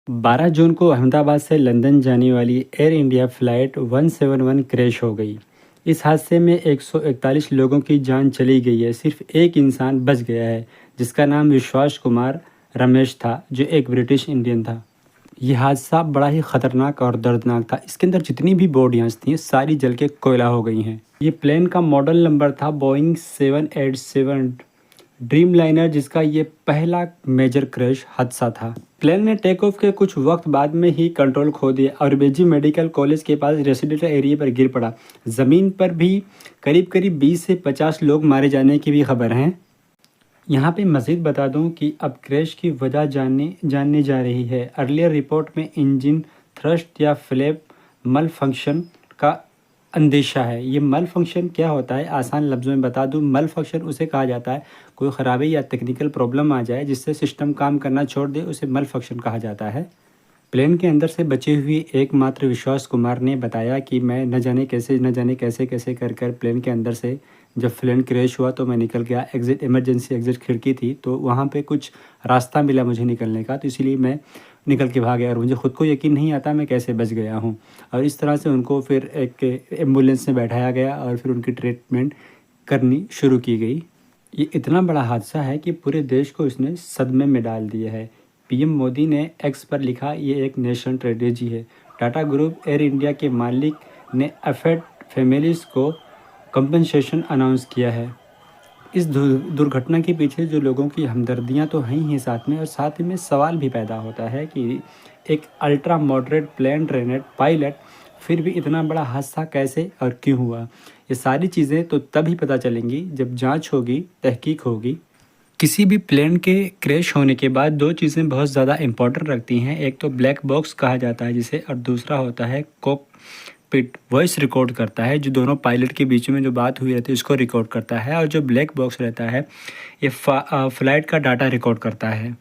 12 जून को अहमदाबाद से लंदन जाने वाली एयर इंडिया फ़्लाइट 171 क्रैश हो गई। इस हादसे में 141 लोगों की जान चली गई है। सिर्फ एक इंसान बच गया है, जिसका नाम विश्वास कुमार रमेश था, जो एक ब्रिटिश इंडियन था। यह हादसा बड़ा ही ख़तरनाक और दर्दनाक था। इसके अंदर जितनी भी बॉडियाँ थीं, सारी जल के कोयला हो गई हैं। ये प्लेन का मॉडल नंबर था बोइंग 787 ड्रीम लाइनर, जिसका ये पहला मेजर क्रैश हादसा था। प्लेन ने टेक ऑफ के कुछ वक्त बाद में ही कंट्रोल खो दिया और बेजी मेडिकल कॉलेज के पास रेसिडेंशियल एरिया पर गिर पड़ा। ज़मीन पर भी करीब करीब 20 से 50 लोग मारे जाने की भी खबर है। यहाँ पे मज़ीद बता दूँ कि अब क्रैश की वजह जानने जा रही है। अर्लियर रिपोर्ट में इंजन थ्रस्ट या फ्लैप मल फंक्शन का अंदेशा है। ये मल फंक्शन क्या होता है, आसान लफ्ज़ों में बता दूँ, मल फंक्शन उसे कहा जाता है कोई ख़राबी या टेक्निकल प्रॉब्लम आ जाए जिससे सिस्टम काम करना छोड़ दे, उसे मल फंक्शन कहा जाता है। प्लेन के अंदर से बचे हुए एकमात्र विश्वास कुमार ने बताया कि मैं न जाने कैसे कैसे कर प्लेन के अंदर से, जब प्लेन क्रैश हुआ तो मैं निकल गया। इमरजेंसी एग्ज़िट खिड़की थी, तो वहाँ पे कुछ रास्ता मिला मुझे निकलने का, तो इसीलिए मैं निकल के भाग गया और मुझे ख़ुद को यकीन नहीं आता मैं कैसे बच गया हूँ। और इस तरह से उनको फिर एक एम्बुलेंस में बैठाया गया और फिर उनकी ट्रीटमेंट करनी शुरू की गई। ये इतना बड़ा हादसा है कि पूरे देश को इसने सदमे में डाल दिया है। पीएम मोदी ने एक्स पर लिखा, ये एक नेशनल ट्रेजेडी है। टाटा ग्रुप एयर इंडिया के मालिक ने अफेक्ट फैमिलीज़ को कंपनसेशन अनाउंस किया है। इस दुर्घटना के पीछे जो लोगों की हमदर्दियाँ तो हैं ही साथ में, और साथ में सवाल भी पैदा होता है कि एक ultra moderate plane trainer pilot फिर भी इतना बड़ा हादसा कैसे और क्यों हुआ। ये सारी चीज़ें तो तभी पता चलेंगी जब जांच होगी, तहकीक होगी। किसी भी प्लेन के क्रैश होने के बाद दो चीज़ें बहुत ज़्यादा इम्पोर्टेंट रखती हैं। एक तो ब्लैक बॉक्स कहा जाता है जिसे, और दूसरा होता है कॉकपिट। वॉइस रिकॉर्ड करता है, जो दोनों पायलट के बीच में जो बात हुई रहती है उसको रिकॉर्ड करता है, और जो ब्लैक बॉक्स रहता है ये फ़्लाइट का डाटा रिकॉर्ड करता है।